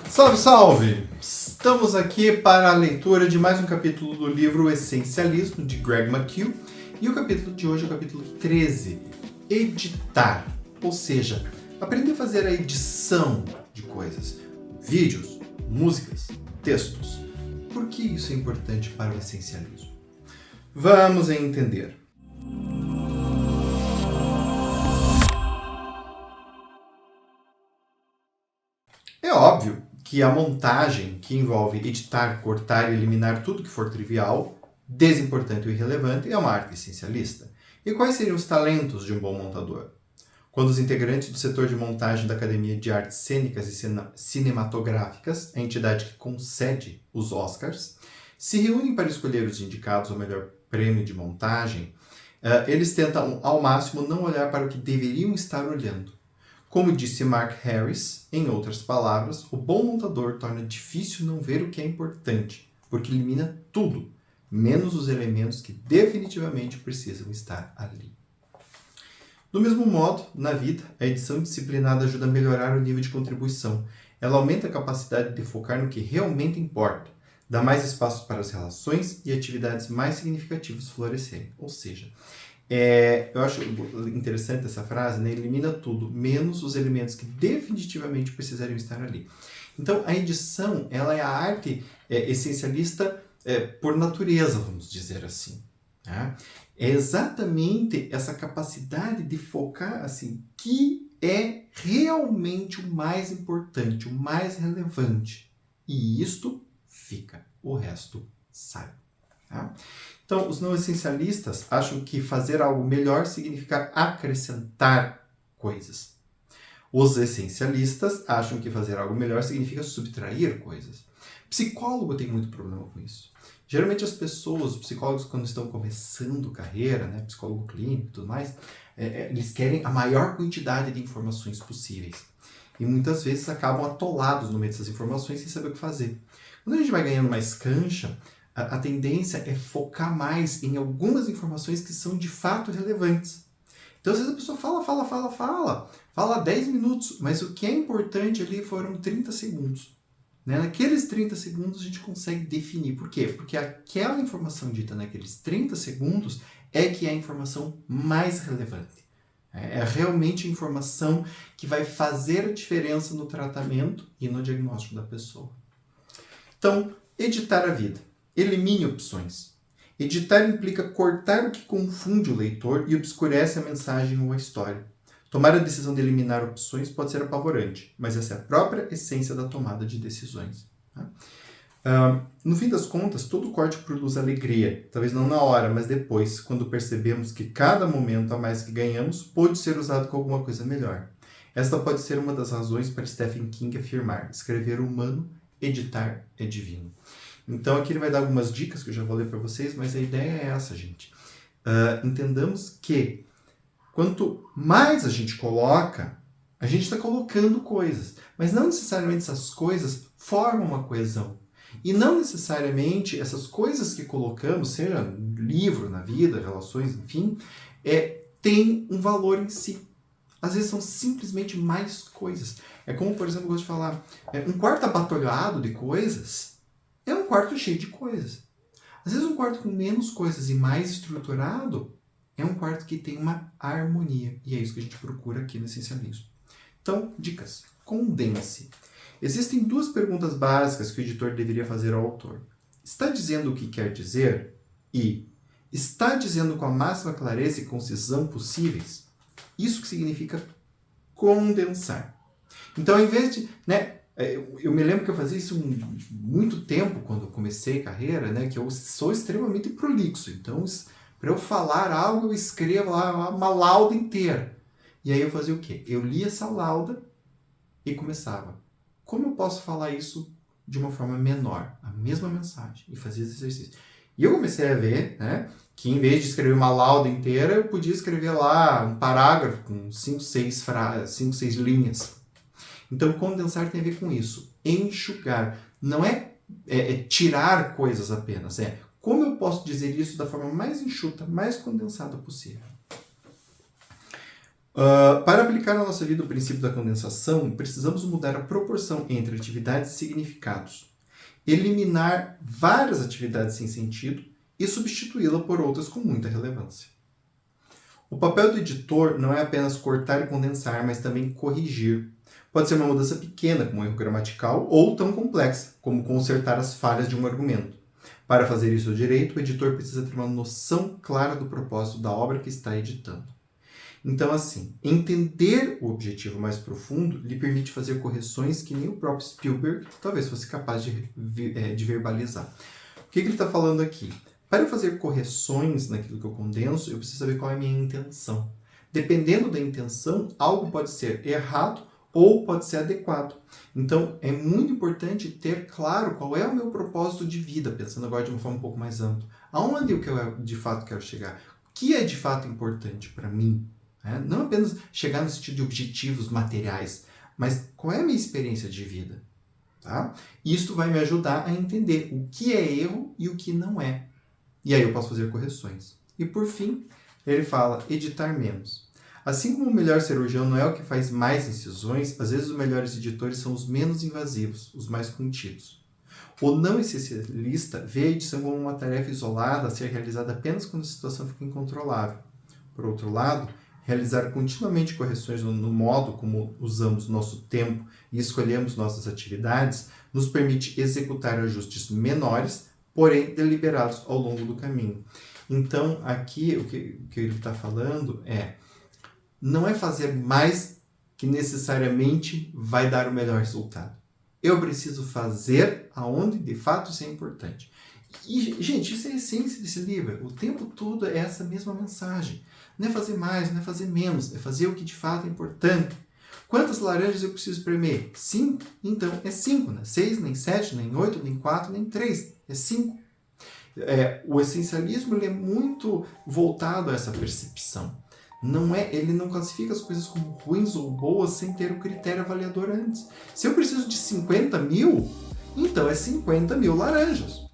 Salve, salve! Estamos aqui para a leitura de mais um capítulo do livro Essencialismo, de Greg McKeown, e o capítulo de hoje é o capítulo 13, Editar, ou seja, aprender a fazer a edição de coisas, vídeos, músicas, textos. Por que isso é importante para o essencialismo? Vamos entender. É óbvio que a montagem, que envolve editar, cortar e eliminar tudo que for trivial, desimportante ou irrelevante, é uma arte essencialista. E quais seriam os talentos de um bom montador? Quando os integrantes do setor de montagem da Academia de Artes Cênicas e Cinematográficas, a entidade que concede os Oscars, se reúnem para escolher os indicados ao melhor prêmio de montagem, eles tentam ao máximo não olhar para o que deveriam estar olhando. Como disse Mark Harris, em outras palavras, o bom montador torna difícil não ver o que é importante, porque elimina tudo, menos os elementos que definitivamente precisam estar ali. Do mesmo modo, na vida, a edição disciplinada ajuda a melhorar o nível de contribuição. Ela aumenta a capacidade de focar no que realmente importa, dá mais espaço para as relações e atividades mais significativas florescerem. Ou seja, eu acho interessante essa frase, né? Elimina tudo, menos os elementos que definitivamente precisariam estar ali. Então, a edição, ela é a arte essencialista por natureza, vamos dizer assim. Né? É exatamente essa capacidade de focar assim, que é realmente o mais importante, o mais relevante. E isto fica, o resto sai. Tá? Então, os não essencialistas acham que fazer algo melhor significa acrescentar coisas. Os essencialistas acham que fazer algo melhor significa subtrair coisas. Psicólogo tem muito problema com isso. Geralmente as pessoas, os psicólogos, quando estão começando carreira, né, psicólogo clínico e tudo mais, eles querem a maior quantidade de informações possíveis. E muitas vezes acabam atolados no meio dessas informações sem saber o que fazer. Quando a gente vai ganhando mais cancha, a tendência é focar mais em algumas informações que são de fato relevantes. Então, às vezes a pessoa fala 10 minutos, mas o que é importante ali foram 30 segundos. Né? Naqueles 30 segundos a gente consegue definir. Por quê? Porque aquela informação dita naqueles 30 segundos é que é a informação mais relevante. É realmente a informação que vai fazer a diferença no tratamento e no diagnóstico da pessoa. Então, editar a vida. Elimine opções. Editar implica cortar o que confunde o leitor e obscurece a mensagem ou a história. Tomar a decisão de eliminar opções pode ser apavorante, mas essa é a própria essência da tomada de decisões. Tá? No fim das contas, todo corte produz alegria, talvez não na hora, mas depois, quando percebemos que cada momento a mais que ganhamos pode ser usado com alguma coisa melhor. Esta pode ser uma das razões para Stephen King afirmar: escrever é humano, editar é divino. Então aqui ele vai dar algumas dicas que eu já vou ler para vocês, mas a ideia é essa, gente. Entendamos que quanto mais a gente coloca, a gente está colocando coisas, mas não necessariamente essas coisas formam uma coesão. E não necessariamente essas coisas que colocamos, seja livro, na vida, relações, enfim, tem um valor em si. Às vezes são simplesmente mais coisas. É como, por exemplo, eu gosto de falar, um quarto abatolhado de coisas é um quarto cheio de coisas. Às vezes um quarto com menos coisas e mais estruturado é um quarto que tem uma harmonia. E é isso que a gente procura aqui no essencialismo. Então, dicas. Condense. Existem duas perguntas básicas que o editor deveria fazer ao autor. Está dizendo o que quer dizer? E está dizendo com a máxima clareza e concisão possíveis? Isso que significa condensar. Então, ao invés de... eu me lembro que eu fazia isso muito tempo, quando eu comecei a carreira, que eu sou extremamente prolixo. Então, para eu falar algo, eu escrevo lá uma lauda inteira. E aí eu fazia o quê? Eu lia essa lauda e começava. Como eu posso falar isso de uma forma menor? A mesma mensagem. E fazia esse exercício. E eu comecei a ver, que em vez de escrever uma lauda inteira, eu podia escrever lá um parágrafo com 5, 6 linhas. Então, condensar tem a ver com isso. Enxugar. Não é tirar coisas apenas. Como eu posso dizer isso da forma mais enxuta, mais condensada possível. Para aplicar na nossa vida o princípio da condensação, precisamos mudar a proporção entre atividades e significados, eliminar várias atividades sem sentido e substituí-la por outras com muita relevância. O papel do editor não é apenas cortar e condensar, mas também corrigir. Pode ser uma mudança pequena, como um erro gramatical, ou tão complexa, como consertar as falhas de um argumento. Para fazer isso direito, o editor precisa ter uma noção clara do propósito da obra que está editando. Então, assim, entender o objetivo mais profundo lhe permite fazer correções que nem o próprio Spielberg talvez fosse capaz de verbalizar. O que ele está falando aqui? Para eu fazer correções naquilo que eu condenso, eu preciso saber qual é a minha intenção. Dependendo da intenção, algo pode ser errado ou pode ser adequado. Então, é muito importante ter claro qual é o meu propósito de vida, pensando agora de uma forma um pouco mais ampla. Aonde eu de fato quero chegar? O que é de fato importante para mim? Não apenas chegar no sentido de objetivos materiais, mas qual é a minha experiência de vida? Tá? Isso vai me ajudar a entender o que é erro e o que não é. E aí eu posso fazer correções. E por fim, ele fala editar menos. Assim como o melhor cirurgião não é o que faz mais incisões, às vezes os melhores editores são os menos invasivos, os mais contidos. O não essencialista vê a edição como uma tarefa isolada a ser realizada apenas quando a situação fica incontrolável. Por outro lado, realizar continuamente correções no modo como usamos nosso tempo e escolhemos nossas atividades nos permite executar ajustes menores, porém deliberados ao longo do caminho. Então, aqui o que ele está falando não é fazer mais que necessariamente vai dar o melhor resultado. Eu preciso fazer aonde de fato isso é importante. E, gente, isso é a essência desse livro. O tempo todo é essa mesma mensagem. Não é fazer mais, não é fazer menos, é fazer o que de fato é importante. Quantas laranjas eu preciso espremer? 5? Então é 5, né? 6, nem 7, nem 8, nem 4, nem 3. É 5. O essencialismo ele é muito voltado a essa percepção. Ele não classifica as coisas como ruins ou boas sem ter o critério avaliador antes. Se eu preciso de 50 mil, então é 50 mil laranjas.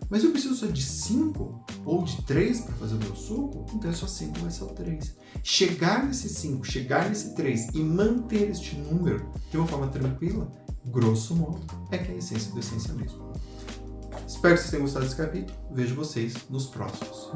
Mas eu preciso só de 5 ou de 3 para fazer o meu suco, então é só 5 vai ser o 3. Chegar nesse 5, chegar nesse 3 e manter este número de uma forma tranquila, grosso modo, é que é a essência do essencialismo. Espero que vocês tenham gostado desse capítulo. Vejo vocês nos próximos.